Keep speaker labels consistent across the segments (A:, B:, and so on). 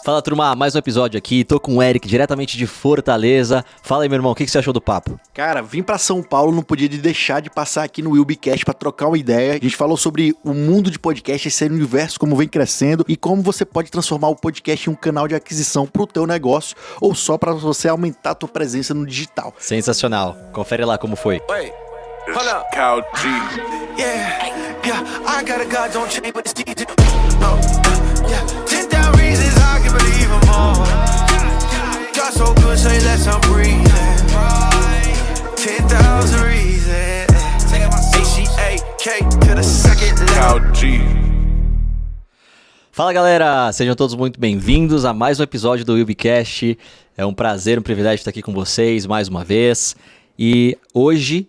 A: Fala, turma, mais um episódio aqui, tô com o Eric, diretamente de Fortaleza. Fala aí, meu irmão, o que você achou do papo?
B: Cara, vim pra São Paulo, não podia deixar de passar aqui no WillBeCast pra trocar uma ideia. A gente falou sobre o mundo de podcast, esse universo, como vem crescendo e como você pode transformar o podcast em um canal de aquisição pro teu negócio ou só pra você aumentar a tua presença no digital.
A: Sensacional, confere lá como foi.
C: Wait, hold up. Cow G. Yeah, I got a God, don't change, but it's DJ. Oh, yeah, 10,000 reasons I can believe them all. God so good, say less, I'm breathing. 10,000 reasons. H-E-A-K to the second level. Cow G.
A: Fala, galera, sejam todos muito bem-vindos a mais um episódio do WillBeCast. É um prazer, um privilégio estar aqui com vocês mais uma vez. E hoje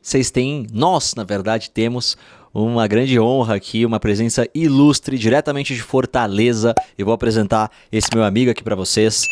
A: nós, na verdade, temos uma grande honra aqui, uma presença ilustre, diretamente de Fortaleza. Eu vou apresentar esse meu amigo aqui para vocês,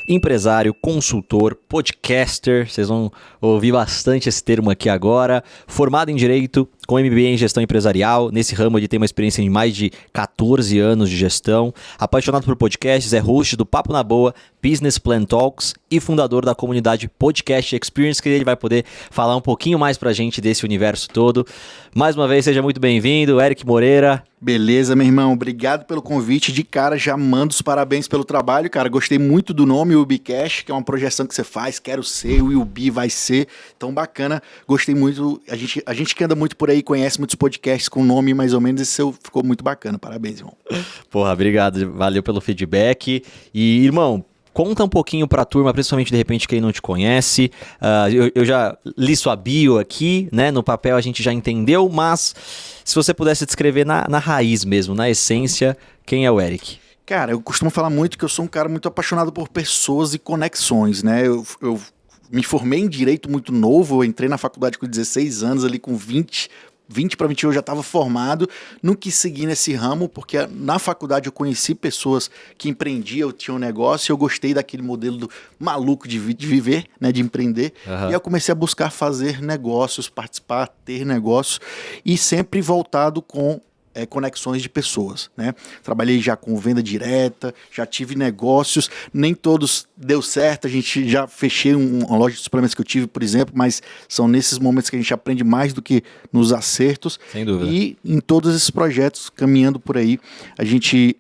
A: empresário, consultor, podcaster, vocês vão ouvir bastante esse termo aqui agora, formado em Direito, com MBA em Gestão Empresarial. Nesse ramo ele tem uma experiência de mais de 14 anos de gestão, apaixonado por podcasts, é host do Papo na Boa, Business Plan Talks e fundador da comunidade Podcast Experience, que ele vai poder falar um pouquinho mais pra gente desse universo todo. Mais uma vez, seja muito bem-vindo, Eric Moreira.
B: Beleza, meu irmão, obrigado pelo convite. De cara, já mando os parabéns pelo trabalho, cara. Gostei muito do nome, WillBeCast, que é uma projeção que você faz. Quero ser, Will Be vai ser. Então, bacana. Gostei muito. A gente que anda muito por aí, conhece muitos podcasts com nome mais ou menos. Esse seu ficou muito bacana. Parabéns, irmão.
A: Porra, obrigado. Valeu pelo feedback. E, irmão, conta um pouquinho pra turma, principalmente de repente quem não te conhece. Eu já li sua bio aqui, né? No papel a gente já entendeu, mas se você pudesse descrever na raiz mesmo, na essência, quem é o Eric?
B: Cara, eu costumo falar muito que eu sou um cara muito apaixonado por pessoas e conexões, né? Eu me formei em Direito muito novo, eu entrei na faculdade com 16 anos, ali com 20 para 21 eu já estava formado, não quis seguir nesse ramo, porque na faculdade eu conheci pessoas que empreendiam, tinham um negócio, e eu gostei daquele modelo do maluco de viver, né, de empreender, E aí eu comecei a buscar fazer negócios, participar, ter negócios, e sempre voltado com conexões de pessoas, né? Trabalhei já com venda direta, já tive negócios, nem todos deu certo, a gente já fechei uma loja de suplementos que eu tive, por exemplo, mas são nesses momentos que a gente aprende mais do que nos acertos.
A: Sem dúvida.
B: E em todos esses projetos, caminhando por aí, a gente,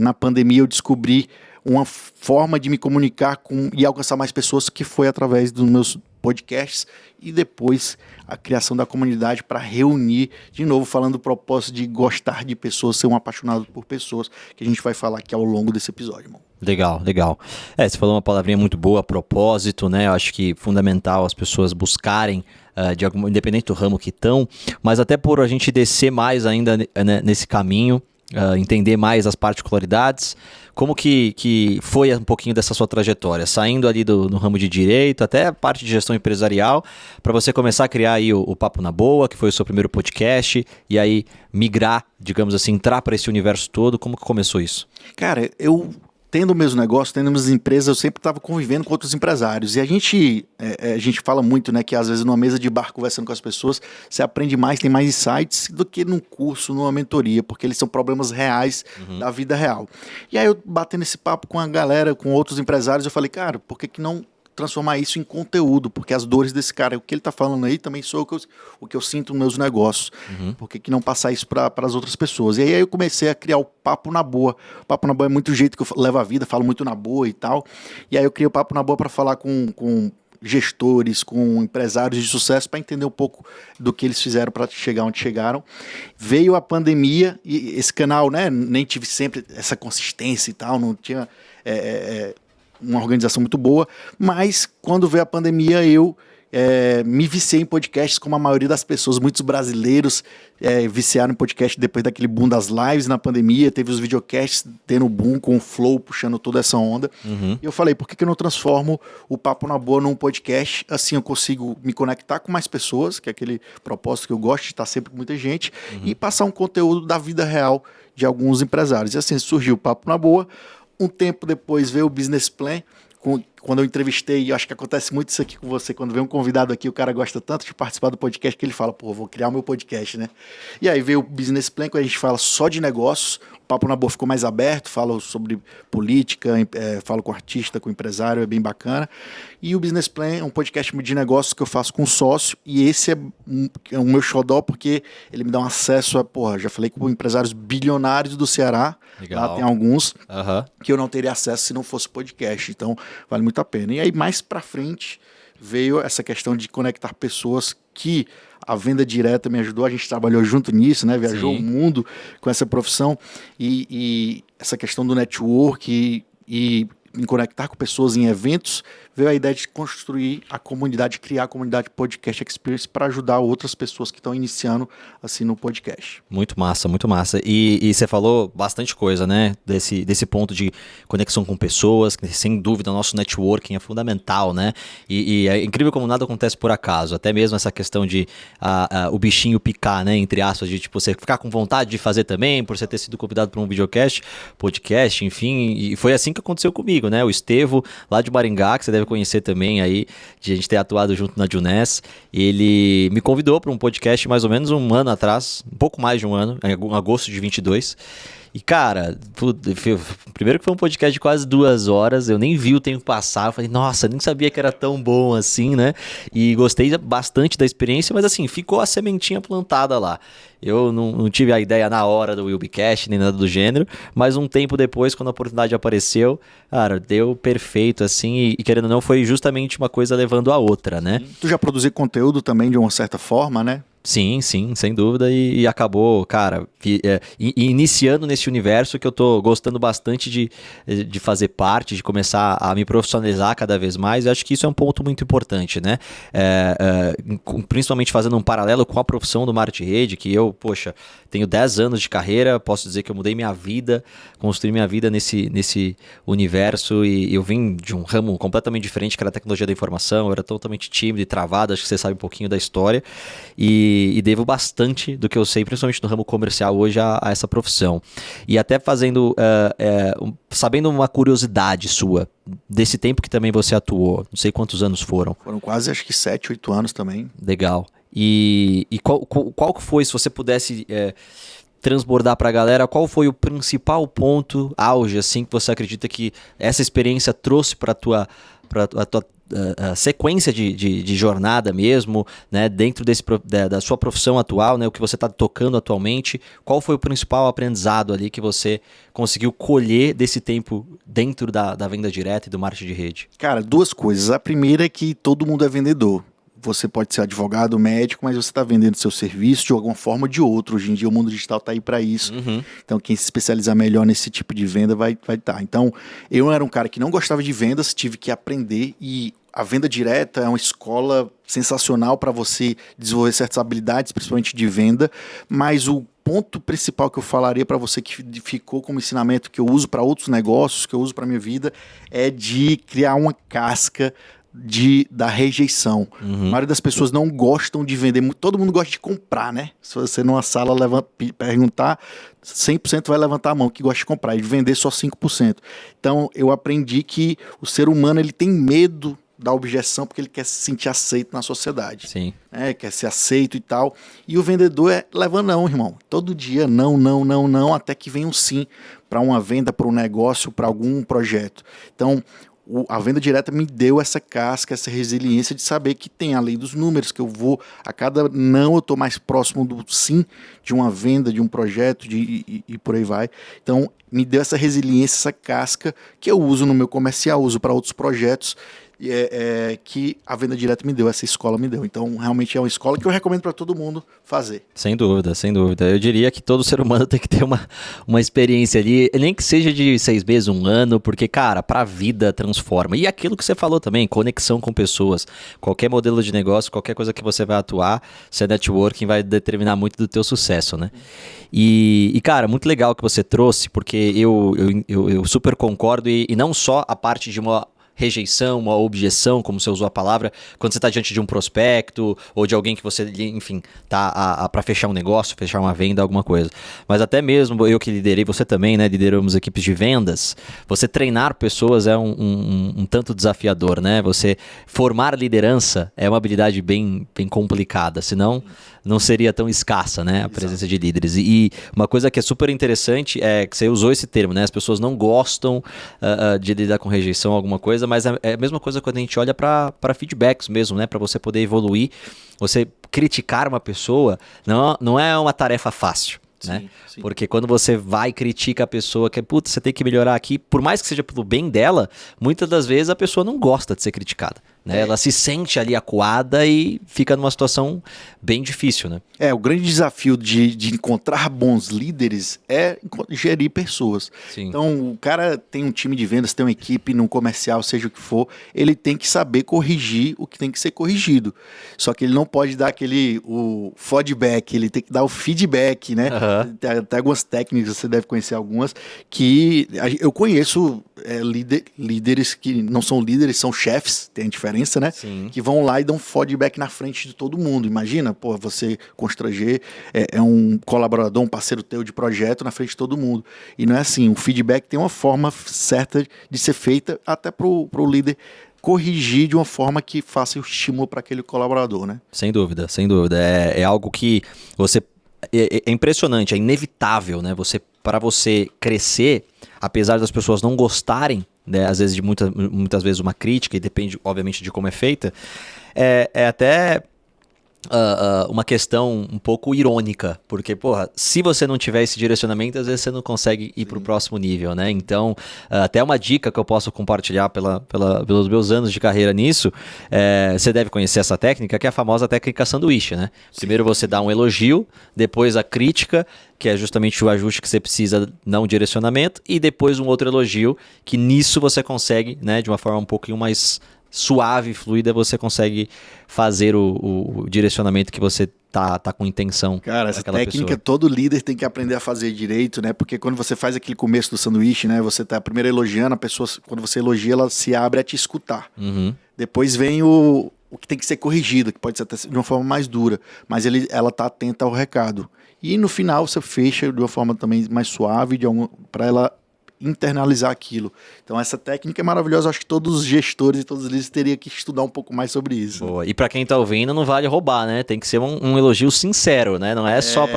B: na pandemia eu descobri uma forma de me comunicar e alcançar mais pessoas, que foi através dos meus podcasts e depois a criação da comunidade para reunir, de novo falando do propósito de gostar de pessoas, ser um apaixonado por pessoas, que a gente vai falar aqui ao longo desse episódio, irmão.
A: Legal, legal. Você falou uma palavrinha muito boa, propósito, né? Eu acho que é fundamental as pessoas buscarem, independente do ramo que estão, mas até por a gente descer mais ainda nesse caminho, entender mais as particularidades. Como que foi um pouquinho dessa sua trajetória, saindo ali no ramo de direito, até a parte de gestão empresarial, para você começar a criar aí o Papo na Boa, que foi o seu primeiro podcast, e aí migrar, digamos assim, entrar para esse universo todo. Como que começou isso?
B: Cara, eu tendo o mesmo negócio, tendo as mesmas empresas, eu sempre estava convivendo com outros empresários. E a gente fala muito, né, que às vezes numa mesa de bar, conversando com as pessoas, você aprende mais, tem mais insights do que num curso, numa mentoria, porque eles são problemas reais da vida real. E aí eu batendo esse papo com a galera, com outros empresários, eu falei, cara, por que não transformar isso em conteúdo? Porque as dores desse cara, o que ele tá falando aí também sou o que eu sinto nos meus negócios. Por que não passar isso para as outras pessoas? E aí eu comecei a criar o Papo na Boa. O Papo na Boa é muito jeito que eu levo a vida, falo muito na boa e tal. E aí eu criei o Papo na Boa para falar com gestores, com empresários de sucesso, para entender um pouco do que eles fizeram para chegar onde chegaram. Veio a pandemia e esse canal, né, nem tive sempre essa consistência e tal, não tinha uma organização muito boa, mas quando veio a pandemia eu me viciei em podcasts, como a maioria das pessoas, muitos brasileiros viciaram em podcast depois daquele boom das lives na pandemia, teve os videocasts tendo boom com o Flow puxando toda essa onda, e eu falei, por que eu não transformo o Papo na Boa num podcast? Assim eu consigo me conectar com mais pessoas, que é aquele propósito que eu gosto de estar sempre com muita gente, e passar um conteúdo da vida real de alguns empresários. E assim surgiu o Papo na Boa. Um tempo depois veio o Business Plan, quando eu entrevistei, eu acho que acontece muito isso aqui com você, quando vem um convidado aqui, o cara gosta tanto de participar do podcast que ele fala, pô, vou criar o meu podcast, né? E aí veio o Business Plan, quando a gente fala só de negócios, o Papo na Boa ficou mais aberto, falo sobre política, falo com artista, com empresário, é bem bacana. E o Business Plan é um podcast de negócios que eu faço com sócio, e esse é o meu xodó, porque ele me dá um acesso a, porra, já falei com empresários bilionários do Ceará,
A: Legal.
B: lá tem alguns
A: Aham.
B: que eu não teria acesso se não fosse podcast, então vale muito a pena. E aí mais pra frente veio essa questão de conectar pessoas que a venda direta me ajudou, a gente trabalhou junto nisso, né? Viajou
A: Sim.
B: o mundo com essa profissão e essa questão do network e em conectar com pessoas em eventos, veio a ideia de construir a comunidade, criar a comunidade Podcast Experience para ajudar outras pessoas que estão iniciando assim no podcast.
A: Muito massa, muito massa. E você falou bastante coisa, né? Desse ponto de conexão com pessoas, que sem dúvida o nosso networking é fundamental, né? E é incrível como nada acontece por acaso. Até mesmo essa questão de o bichinho picar, né? Entre aspas, de tipo, você ficar com vontade de fazer também, por você ter sido convidado para um videocast, podcast, enfim. E foi assim que aconteceu comigo, né? O Estevo, lá de Maringá, que você deve conhecer também aí, de a gente ter atuado junto na Juness, ele me convidou para um podcast mais ou menos um ano atrás, um pouco mais de um ano, em agosto de 22. E cara, primeiro que foi um podcast de quase 2 horas, eu nem vi o tempo passar, eu falei, nossa, nem sabia que era tão bom assim, né? E gostei bastante da experiência, mas assim, ficou a sementinha plantada lá. Eu não tive a ideia na hora do Willbecast, nem nada do gênero, mas um tempo depois, quando a oportunidade apareceu, cara, deu perfeito, assim, e querendo ou não, foi justamente uma coisa levando a outra, né?
B: Tu já produziu conteúdo também de uma certa forma, né?
A: Sim, sem dúvida, e acabou, cara, iniciando nesse universo que eu tô gostando bastante de fazer parte, de começar a me profissionalizar cada vez mais. Eu acho que isso é um ponto muito importante, né? Principalmente fazendo um paralelo com a profissão do marketing de rede, que eu, poxa, tenho 10 anos de carreira, posso dizer que eu mudei minha vida, construí minha vida nesse universo, e eu vim de um ramo completamente diferente, que era a tecnologia da informação. Eu era totalmente tímido e travado, acho que você sabe um pouquinho da história, e devo bastante do que eu sei, principalmente no ramo comercial hoje, a essa profissão. E até sabendo uma curiosidade sua, desse tempo que também você atuou, não sei quantos anos foram.
B: Foram quase, acho que 7, 8 anos também.
A: Legal. E qual que foi, se você pudesse transbordar para a galera, qual foi o principal ponto, auge, assim, que você acredita que essa experiência trouxe para a tua sequência de jornada mesmo, né, dentro da sua profissão atual, né, o que você está tocando atualmente? Qual foi o principal aprendizado ali que você conseguiu colher desse tempo dentro da venda direta e do marketing de rede?
B: Cara, 2 coisas. A primeira é que todo mundo é vendedor. Você pode ser advogado, médico, mas você está vendendo seu serviço de alguma forma ou de outra. Hoje em dia o mundo digital está aí para isso.
A: Uhum.
B: Então quem se especializar melhor nesse tipo de venda vai estar. Então eu era um cara que não gostava de vendas, tive que aprender, e a venda direta é uma escola sensacional para você desenvolver certas habilidades, principalmente de venda, mas o ponto principal que eu falaria para você, que ficou como ensinamento, que eu uso para outros negócios, que eu uso para minha vida, é de criar uma casca da rejeição. A maioria das pessoas não gostam de vender, todo mundo gosta de comprar, né? Se você numa sala perguntar, 100% vai levantar a mão que gosta de comprar, e de vender só 5%. Então eu aprendi que o ser humano, ele tem medo da objeção, porque ele quer se sentir aceito na sociedade.
A: Sim.
B: Quer ser aceito e tal. E o vendedor leva não, irmão. Todo dia não, até que vem um sim para uma venda, para um negócio, para algum projeto. Então a venda direta me deu essa casca, essa resiliência de saber que tem a lei dos números, que eu vou, a cada não, eu estou mais próximo do sim, de uma venda, de um projeto, e por aí vai. Então, me deu essa resiliência, essa casca, que eu uso no meu comercial, uso para outros projetos, que a venda direta me deu, essa escola me deu. Então, realmente é uma escola que eu recomendo para todo mundo fazer.
A: Sem dúvida, sem dúvida. Eu diria que todo ser humano tem que ter uma experiência ali, nem que seja de 6 meses, 1 ano, porque, cara, pra vida transforma. E aquilo que você falou também, conexão com pessoas. Qualquer modelo de negócio, qualquer coisa que você vai atuar, seu networking vai determinar muito do teu sucesso, né? E cara, muito legal que você trouxe, porque eu super concordo, e não só a parte de uma rejeição, uma objeção, como você usou a palavra, quando você está diante de um prospecto ou de alguém que você, enfim, tá para fechar um negócio, fechar uma venda, alguma coisa. Mas até mesmo eu que liderei, você também, né, lideramos equipes de vendas, você treinar pessoas é um tanto desafiador, né? Você formar liderança é uma habilidade bem complicada, senão não seria tão escassa, né, a presença de líderes. E uma coisa que é super interessante é que você usou esse termo, né? As pessoas não gostam de lidar com rejeição, alguma coisa, mas é a mesma coisa quando a gente olha para feedbacks mesmo, né? Para você poder evoluir, você criticar uma pessoa não é uma tarefa fácil. Né?
B: Sim.
A: Porque quando você vai e critica a pessoa que, puta, você tem que melhorar aqui, por mais que seja pelo bem dela, muitas das vezes a pessoa não gosta de ser criticada, né? Ela se sente ali acuada e fica numa situação bem difícil, né?
B: O grande desafio de encontrar bons líderes é gerir pessoas.
A: Sim.
B: Então, o cara tem um time de vendas, tem uma equipe num comercial, seja o que for, ele tem que saber corrigir o que tem que ser corrigido. Só que ele não pode dar o feedback, ele tem que dar o feedback, né? Tem até algumas técnicas, você deve conhecer algumas, que eu conheço líderes que não são líderes, são chefes, tem a diferença, né?
A: Sim.
B: Que vão lá e dão feedback na frente de todo mundo. Imagina, pô, você constranger um colaborador, um parceiro teu de projeto na frente de todo mundo. E não é assim, o feedback tem uma forma certa de ser feita até pro líder corrigir de uma forma que faça o estímulo para aquele colaborador, né?
A: Sem dúvida, sem dúvida. É algo que você... É impressionante, é inevitável, né? Para você crescer, apesar das pessoas não gostarem, né, às vezes de muitas vezes uma crítica, e depende, obviamente, de como é feita, é até uma questão um pouco irônica, porque, porra, se você não tiver esse direcionamento, às vezes você não consegue ir para o próximo nível, né? Então, até uma dica que eu posso compartilhar pelos meus anos de carreira nisso, você deve conhecer essa técnica, que é a famosa técnica sanduíche, né? Sim. Primeiro você dá um elogio, depois a crítica, que é justamente o ajuste que você precisa, não um direcionamento, e depois um outro elogio, que nisso você consegue, né, de uma forma um pouquinho mais suave, fluida, você consegue fazer o direcionamento que você tá com intenção.
B: Cara, essa técnica todo líder tem que aprender a fazer direito, né? Porque quando você faz aquele começo do sanduíche, né? Você tá primeiro elogiando, a pessoa, quando você elogia, ela se abre a te escutar.
A: Uhum.
B: Depois vem o que tem que ser corrigido, que pode ser até de uma forma mais dura, mas ela tá atenta ao recado. E no final você fecha de uma forma também mais suave, para ela internalizar aquilo. Então essa técnica é maravilhosa, acho que todos os gestores e todos os líderes teriam que estudar um pouco mais sobre isso.
A: Boa. E para quem tá ouvindo, não vale roubar, né? Tem que ser um elogio sincero, né? Não é só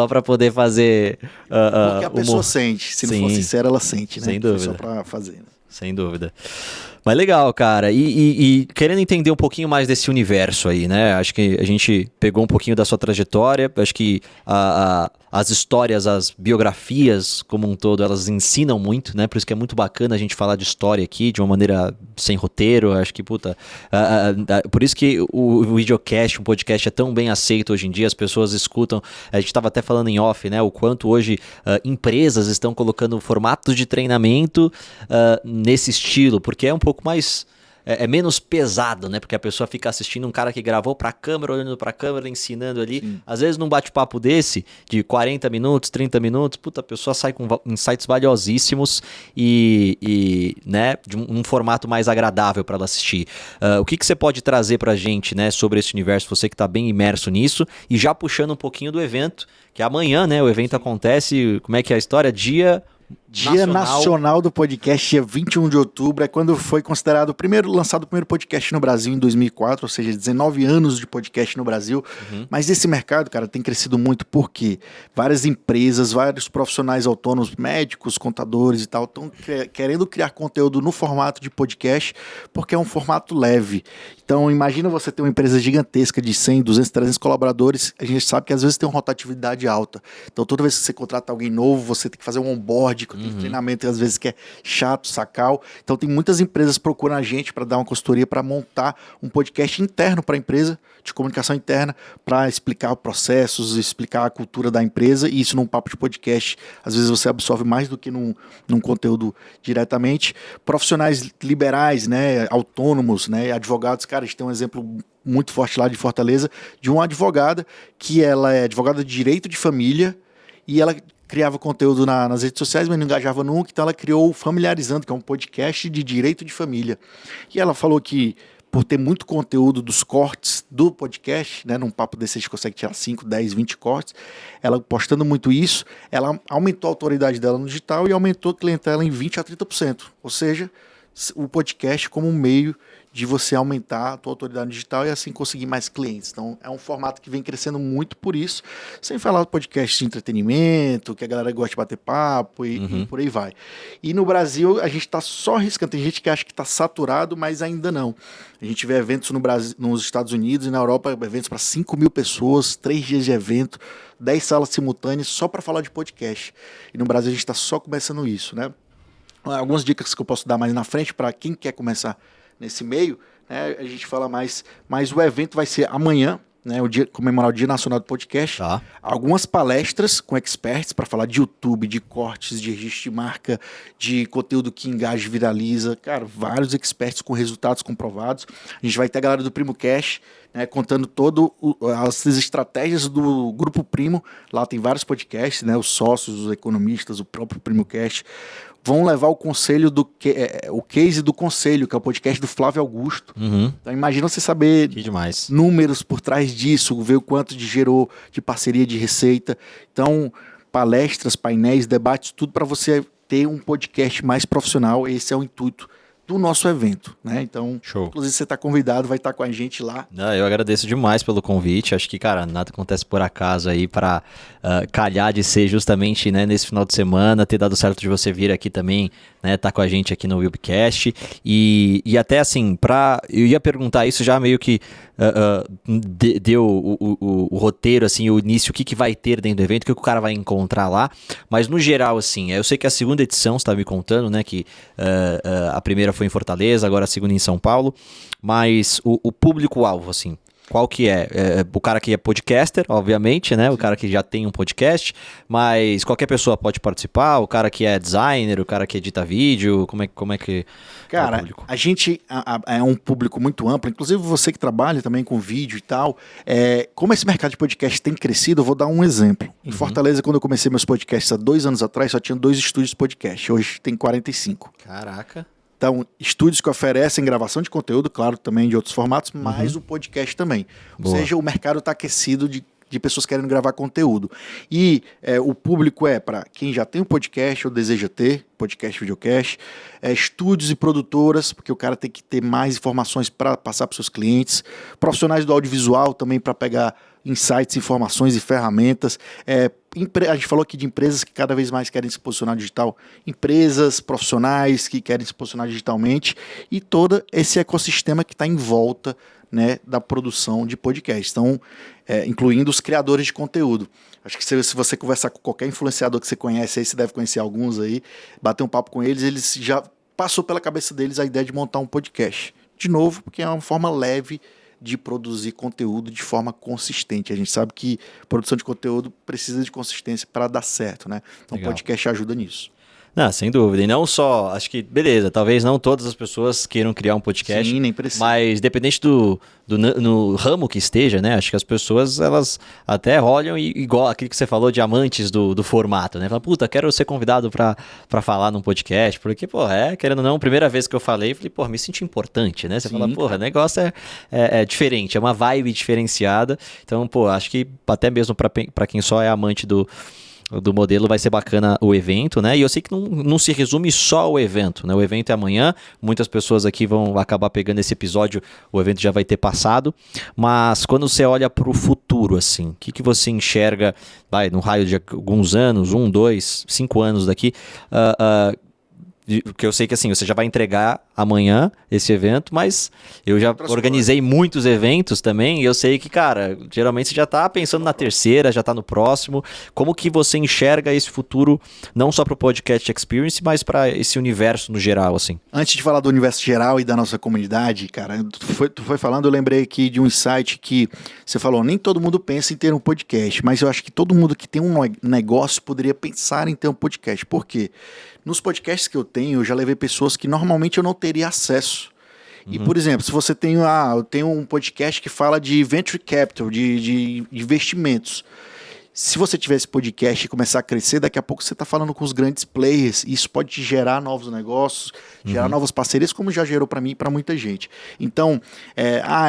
A: para poder fazer
B: porque a pessoa sente, se não for sincera, ela sente, né?
A: Sem dúvida.
B: Só para fazer, né?
A: Sem dúvida. Mas legal, cara. E querendo entender um pouquinho mais desse universo aí, né? Acho que a gente pegou um pouquinho da sua trajetória. Acho que as histórias, as biografias como um todo, elas ensinam muito, né? Por isso que é muito bacana a gente falar de história aqui de uma maneira sem roteiro. Acho que, por isso que o videocast, um podcast é tão bem aceito hoje em dia. As pessoas escutam. A gente estava até falando em off, né? O quanto hoje empresas estão colocando formatos de treinamento nesse estilo, porque é um pouco mais... É menos pesado, né? Porque a pessoa fica assistindo um cara que gravou pra câmera, olhando pra câmera, ensinando ali. Sim. Às vezes num bate-papo desse, de 40 minutos, 30 minutos, a pessoa sai com insights valiosíssimos e né, de um formato mais agradável para ela assistir. O que você pode trazer pra gente, né, sobre esse universo, você que tá bem imerso nisso, e já Puxando um pouquinho do evento, que é amanhã, né? O evento acontece, como é que é a história? Dia
B: Nacional do Podcast, dia 21 de outubro, é quando foi considerado lançado o primeiro podcast no Brasil em 2004, ou seja, 19 anos de podcast no Brasil. Uhum. Mas esse mercado, cara, tem crescido muito porque várias empresas, vários profissionais autônomos, médicos, contadores e tal, estão querendo criar conteúdo no formato de podcast, porque é um formato leve. Então, imagina você ter uma empresa gigantesca de 100, 200, 300 colaboradores, a gente sabe que às vezes tem uma rotatividade alta. Então, toda vez que você contrata alguém novo, você tem que fazer um onboard, tem treinamento, às vezes que é chato, sacal. Então, tem muitas empresas que procuram a gente para dar uma consultoria, para montar um podcast interno para a empresa, de comunicação interna, para explicar processos, explicar a cultura da empresa, e isso num papo de podcast, às vezes você absorve mais do que num conteúdo diretamente. Profissionais liberais, né, autônomos, né, advogados, cara, a gente tem um exemplo muito forte lá de Fortaleza, de uma advogada, que ela é advogada de direito de família, e ela criava conteúdo nas redes sociais, mas não engajava nunca, então ela criou o Familiarizando, que é um podcast de direito de família. E ela falou que, por ter muito conteúdo dos cortes do podcast, né, num papo desse a gente consegue tirar 5, 10, 20 cortes, ela postando muito isso, ela aumentou a autoridade dela no digital e aumentou a clientela em 20% a 30%. Ou seja, o podcast como um meio de você aumentar a tua autoridade digital e assim conseguir mais clientes. Então, é um formato que vem crescendo muito por isso, sem falar do podcast de entretenimento, que a galera gosta de bater papo e por aí vai. E no Brasil, a gente está só arriscando. Tem gente que acha que está saturado, mas ainda não. A gente vê eventos no Brasil, nos Estados Unidos e na Europa, eventos para 5 mil pessoas, 3 dias de evento, 10 salas simultâneas só para falar de podcast. E no Brasil, a gente está só começando isso, né? Algumas dicas que eu posso dar mais na frente para quem quer começar nesse meio, né, a gente fala mais, mas o evento vai ser amanhã, né, comemorar o Dia Nacional do Podcast.
A: Tá.
B: Algumas palestras com experts para falar de YouTube, de cortes, de registro de marca, de conteúdo que engaja e viraliza. Cara, vários experts com resultados comprovados. A gente vai ter a galera do Primo Cash, né, contando todas as estratégias do Grupo Primo. Lá tem vários podcasts, né, os sócios, os economistas, o próprio Primo Cash. Vão levar o conselho o case do conselho, que é o podcast do Flávio Augusto. Então imagina você saber números por trás disso, ver o quanto gerou de parceria de receita. Então, palestras, painéis, debates, tudo para você ter um podcast mais profissional. Esse é o intuito do nosso evento, né? Então,
A: show.
B: Inclusive você está convidado, vai estar com a gente lá.
A: Eu agradeço demais pelo convite. Acho que, cara, nada acontece por acaso aí para calhar de ser justamente, né, nesse final de semana, ter dado certo de você vir aqui também, né, tá com a gente aqui no Webcast. E até assim, eu ia perguntar isso já meio que deu o roteiro, assim, o início, o que vai ter dentro do evento, o que o cara vai encontrar lá. Mas no geral, assim, eu sei que a segunda edição, você estava me contando, né, que a primeira foi em Fortaleza, agora a segunda em São Paulo, mas o público-alvo, assim, qual que é? O cara que é podcaster, obviamente, né? O cara que já tem um podcast, mas qualquer pessoa pode participar, o cara que é designer, o cara que edita vídeo, como é que
B: cara,
A: é o público?
B: A gente é um público muito amplo, inclusive você que trabalha também com vídeo e tal, como esse mercado de podcast tem crescido, eu vou dar um exemplo. Em Fortaleza, quando eu comecei meus podcasts há 2 anos atrás, só tinha 2 estúdios de podcast, hoje tem 45.
A: Caraca.
B: Então, estúdios que oferecem gravação de conteúdo, claro, também de outros formatos, mas o podcast também. Boa. Ou seja, o mercado está aquecido de pessoas querendo gravar conteúdo. E o público para quem já tem um podcast ou deseja ter, podcast, videocast, estúdios e produtoras, porque o cara tem que ter mais informações para passar para os seus clientes, profissionais do audiovisual também para pegar insights, informações e ferramentas. A gente falou aqui de empresas que cada vez mais querem se posicionar digital, empresas, profissionais que querem se posicionar digitalmente e todo esse ecossistema que está em volta, né, da produção de podcast. Então, incluindo os criadores de conteúdo. Acho que se você conversar com qualquer influenciador que você conhece, aí você deve conhecer alguns aí, bater um papo com eles já passou pela cabeça deles a ideia de montar um podcast. De novo, porque é uma forma leve de produzir conteúdo de forma consistente. A gente sabe que produção de conteúdo precisa de consistência para dar certo, né? Então o podcast ajuda nisso.
A: Não, sem dúvida. E não só, acho que, beleza, talvez não todas as pessoas queiram criar um podcast.
B: Sim, nem precisa.
A: Mas dependente no ramo que esteja, né? Acho que as pessoas, elas até olham e igual aquilo que você falou de amantes do formato, né? Fala, puta, quero ser convidado pra falar num podcast. Porque, pô, querendo ou não, primeira vez que eu falei me senti importante, né? Você fala, porra, o negócio é diferente, é uma vibe diferenciada. Então, pô, acho que até mesmo pra quem só é amante do modelo vai ser bacana o evento, né? E eu sei que não se resume só ao evento, né? O evento é amanhã, muitas pessoas aqui vão acabar pegando esse episódio, o evento já vai ter passado, mas quando você olha para o futuro, assim, o que você enxerga, no raio de alguns anos, 1, 2, 5 anos daqui, porque eu sei que assim, você já vai entregar amanhã esse evento, mas eu já organizei muitos eventos também, e eu sei que, cara, geralmente você já tá pensando na terceira, já tá no próximo. Como que você enxerga esse futuro, não só para o Podcast Experience, mas para esse universo no geral, assim?
B: Antes de falar do universo geral e da nossa comunidade, cara, tu foi falando, eu lembrei aqui de um insight que você falou, nem todo mundo pensa em ter um podcast, mas eu acho que todo mundo que tem um negócio poderia pensar em ter um podcast. Por quê? Nos podcasts que eu já levei pessoas que normalmente eu não teria acesso. E, por exemplo, se você tem eu tenho um podcast que fala de venture capital, de investimentos. Se você tiver esse podcast e começar a crescer, daqui a pouco você está falando com os grandes players, e isso pode te gerar novos negócios, gerar novas parcerias, como já gerou para mim e para muita gente. Então,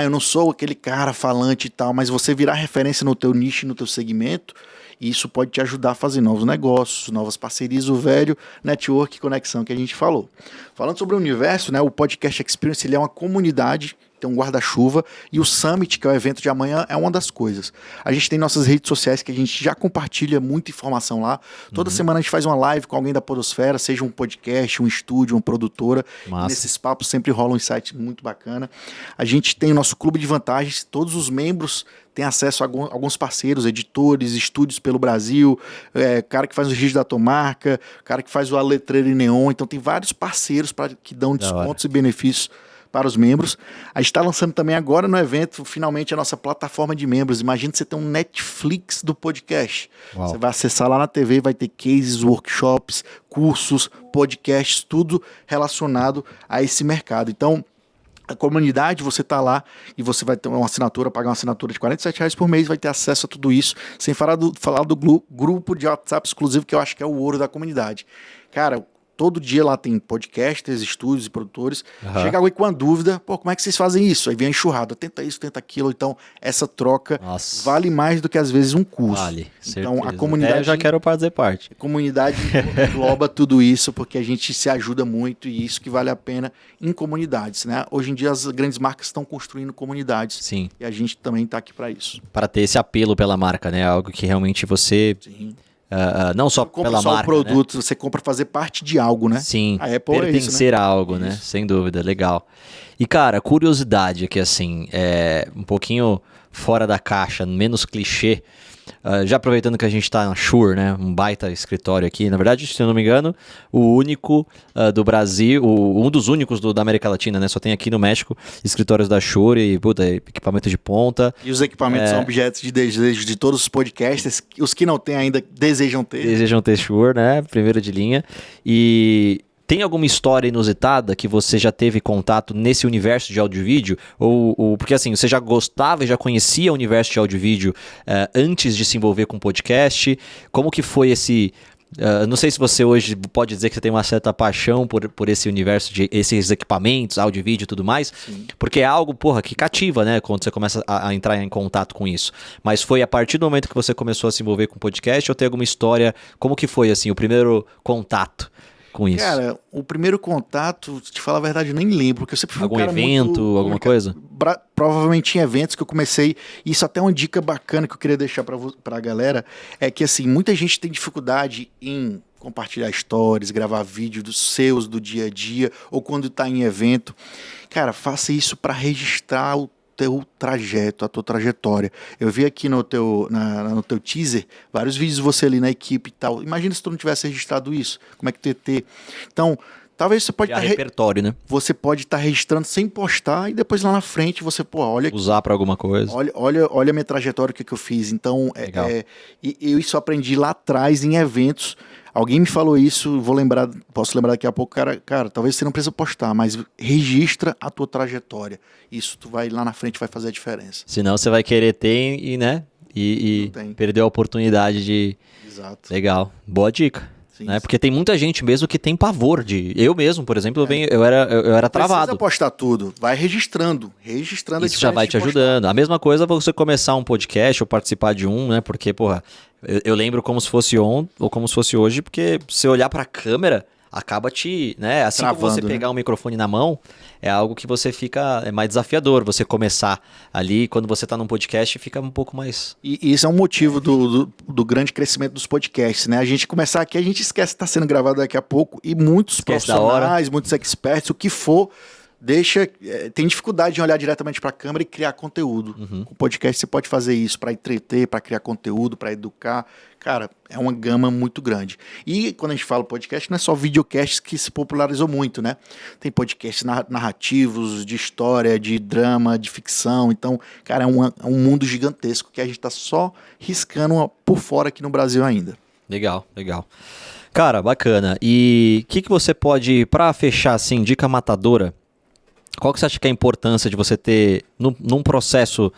B: eu não sou aquele cara falante e tal, mas você virar referência no teu nicho, no teu segmento, e isso pode te ajudar a fazer novos negócios, novas parcerias, o velho network e conexão que a gente falou. Falando sobre o universo, né, o Podcast Experience ele é uma comunidade, tem um guarda-chuva, e o Summit, que é o evento de amanhã, é uma das coisas. A gente tem nossas redes sociais que a gente já compartilha muita informação lá. Toda semana a gente faz uma live com alguém da podosfera, seja um podcast, um estúdio, uma produtora. Nesses papos sempre rola um insight muito bacana. A gente tem o nosso clube de vantagens, todos os membros têm acesso a alguns parceiros, editores, estúdios pelo Brasil, cara que faz o registro da tua marca, cara que faz o letreiro em neon. Então tem vários parceiros que dão descontos e benefícios para os membros. A gente está lançando também agora no evento, finalmente, a nossa plataforma de membros. Imagina você ter um Netflix do podcast. Uau. Você vai acessar lá na TV, vai ter cases, workshops, cursos, podcasts, tudo relacionado a esse mercado. Então, a comunidade, você está lá e você vai ter uma assinatura, pagar uma assinatura de R$47 por mês, vai ter acesso a tudo isso, sem falar do grupo de WhatsApp exclusivo, que eu acho que é o ouro da comunidade. Cara, todo dia lá tem podcasters, estúdios e produtores. Chega alguém com uma dúvida, como é que vocês fazem isso? Aí vem a enchurrada, tenta isso, tenta aquilo. Então, essa troca vale mais do que, às vezes, um curso. Vale, certeza. Então, a comunidade...
A: eu já quero fazer parte.
B: A comunidade engloba tudo isso, porque a gente se ajuda muito, e isso que vale a pena em comunidades, né? Hoje em dia, as grandes marcas estão construindo comunidades.
A: Sim.
B: E a gente também está aqui para isso.
A: Para ter esse apelo pela marca, né? Algo que realmente você...
B: Sim.
A: Não só pela marca,
B: o produto, né? Você compra fazer parte de algo, né?
A: Sim, pertencer a algo, né? Sem dúvida, legal. E, cara, curiosidade aqui, assim, um pouquinho fora da caixa, menos clichê. Já aproveitando que a gente tá na Shure, né? Um baita escritório aqui. Na verdade, se eu não me engano, o único do Brasil, um dos únicos da América Latina, né? Só tem aqui no México escritórios da Shure e, equipamento de ponta.
B: E os equipamentos são objetos de desejo de todos os podcasters. Os que não têm ainda desejam ter.
A: Desejam ter Shure, né? Primeiro de linha. E... tem alguma história inusitada que você já teve contato nesse universo de áudio e vídeo? Porque assim, você já gostava e já conhecia o universo de áudio e vídeo antes de se envolver com podcast? Como que foi esse... não sei se você hoje pode dizer que você tem uma certa paixão por esse universo de esses equipamentos, áudio e vídeo e tudo mais. Sim. Porque é algo, que cativa, né? Quando você começa a entrar em contato com isso. Mas foi a partir do momento que você começou a se envolver com podcast, ou tem alguma história? Como que foi, assim, o primeiro contato com isso?
B: Cara, o primeiro contato, te falar a verdade, eu nem lembro, porque eu sempre fui
A: algum evento, alguma coisa?
B: Provavelmente em eventos que eu comecei, isso até é uma dica bacana que eu queria deixar pra galera, é que assim, muita gente tem dificuldade em compartilhar stories, gravar vídeo dos seus, do dia a dia, ou quando tá em evento. Cara, faça isso para registrar o teu trajeto, a tua trajetória. Eu vi aqui no teu teaser vários vídeos de você ali na equipe e tal. Imagina se tu não tivesse registrado isso. Como é que tu ia ter? Então, talvez você pode estar...
A: repertório, né?
B: Você pode estar registrando sem postar, e depois lá na frente você, olha...
A: usar para alguma coisa.
B: Olha a minha trajetória, o que eu fiz. Então, eu isso aprendi lá atrás em eventos. Alguém me falou isso, posso lembrar daqui a pouco, cara, talvez você não precisa postar, mas registra a tua trajetória. Isso tu vai lá na frente, vai fazer a diferença.
A: Senão você vai querer ter e perder a oportunidade de...
B: Exato.
A: Legal. Boa dica.
B: Sim,
A: né? Porque tem muita gente mesmo que tem pavor de... Eu mesmo, por exemplo, eu era travado. Não precisa
B: postar tudo. Vai registrando.
A: Isso já vai te ajudando. A mesma coisa você começar um podcast ou participar de um, né? Porque, eu lembro como se fosse ontem ou como se fosse hoje, porque se olhar pra câmera, acaba te... né? Assim travando, como você pegar um microfone na mão, é algo que você fica... é mais desafiador você começar ali. Quando você tá num podcast, fica um pouco mais...
B: E isso é um motivo do grande crescimento dos podcasts, né? A gente começar aqui, a gente esquece que tá sendo gravado daqui a pouco, e muitos profissionais, muitos experts, o que for... tem dificuldade em olhar diretamente para a câmera e criar conteúdo. Com podcast você pode fazer isso para entreter, para criar conteúdo, para educar. Cara, é uma gama muito grande. E quando a gente fala podcast, não é só videocast que se popularizou muito, né? Tem podcasts narrativos, de história, de drama, de ficção. Então, cara, é um mundo gigantesco que a gente está só riscando por fora aqui no Brasil ainda.
A: Legal. Cara, bacana. E o que você pode, para fechar assim, dica matadora, qual que você acha que é a importância de você ter, num processo,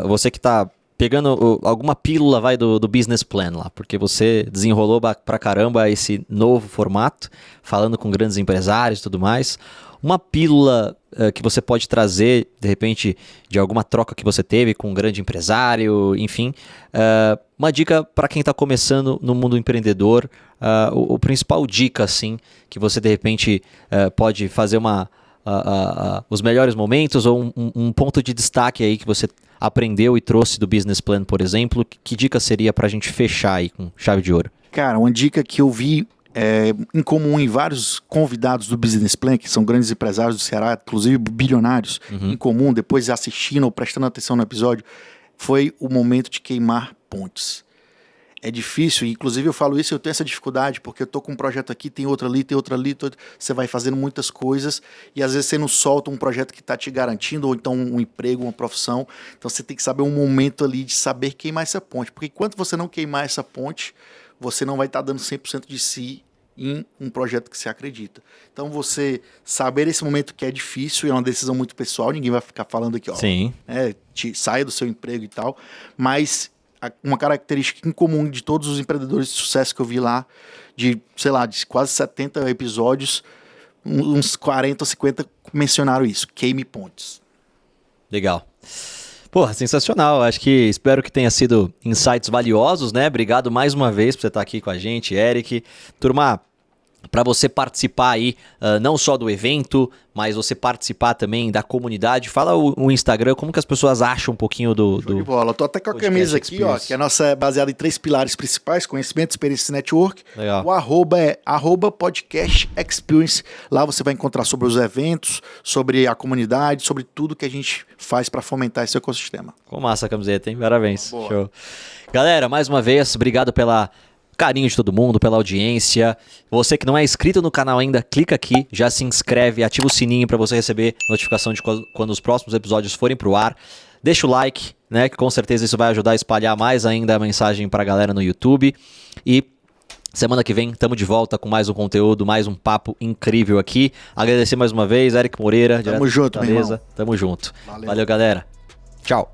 A: você que está pegando alguma pílula do business plan lá, porque você desenrolou pra caramba esse novo formato, falando com grandes empresários e tudo mais. Uma pílula que você pode trazer, de repente, de alguma troca que você teve com um grande empresário, enfim. Uma dica para quem está começando no mundo empreendedor, o principal dica, assim, que você, de repente, pode fazer os melhores momentos ou um ponto de destaque aí que você aprendeu e trouxe do business plan, por exemplo. Que dica seria para a gente fechar aí com chave de ouro?
B: Cara, uma dica que eu vi em comum em vários convidados do Business Plan, que são grandes empresários do Ceará, inclusive bilionários, em comum, depois assistindo ou prestando atenção no episódio, foi o momento de queimar pontes. É difícil, inclusive eu falo isso, eu tenho essa dificuldade, porque eu tô com um projeto aqui, tem outro ali, você vai fazendo muitas coisas, e às vezes você não solta um projeto que está te garantindo, ou então um emprego, uma profissão, então você tem que saber um momento ali de saber queimar essa ponte, porque enquanto você não queimar essa ponte, você não vai estar dando 100% de si em um projeto que você acredita. Então você saber esse momento que é difícil, é uma decisão muito pessoal, ninguém vai ficar falando aqui, ó,
A: Sim.
B: Saia do seu emprego e tal, mas uma característica em comum de todos os empreendedores de sucesso que eu vi lá, de quase 70 episódios, uns 40 ou 50 mencionaram isso, queime pontes.
A: Legal. Porra, sensacional. Acho que espero que tenha sido insights valiosos, né? Obrigado mais uma vez por você estar aqui com a gente, Eric. Turma, para você participar aí, não só do evento, mas você participar também da comunidade. Fala o Instagram, como que as pessoas acham um pouquinho do...
B: Show de bola. Eu tô até com a camisa aqui, ó, que a nossa é baseada em 3 pilares principais: conhecimento, experiência e network.
A: Legal.
B: O arroba é @podcast experience. Lá você vai encontrar sobre os eventos, sobre a comunidade, sobre tudo que a gente faz para fomentar esse ecossistema.
A: Ficou massa a camiseta, hein? Parabéns.
B: Boa.
A: Show. Galera, mais uma vez, obrigado pela carinho de todo mundo, pela audiência. Você que não é inscrito no canal ainda, clica aqui, já se inscreve, ativa o sininho para você receber notificação de quando os próximos episódios forem pro ar. Deixa o like, né, que com certeza isso vai ajudar a espalhar mais ainda a mensagem pra galera no YouTube. E semana que vem tamo de volta com mais um conteúdo, mais um papo incrível aqui. Agradecer mais uma vez, Eric Moreira.
B: Tamo junto, meu irmão.
A: Tamo junto. Valeu, galera. Tchau.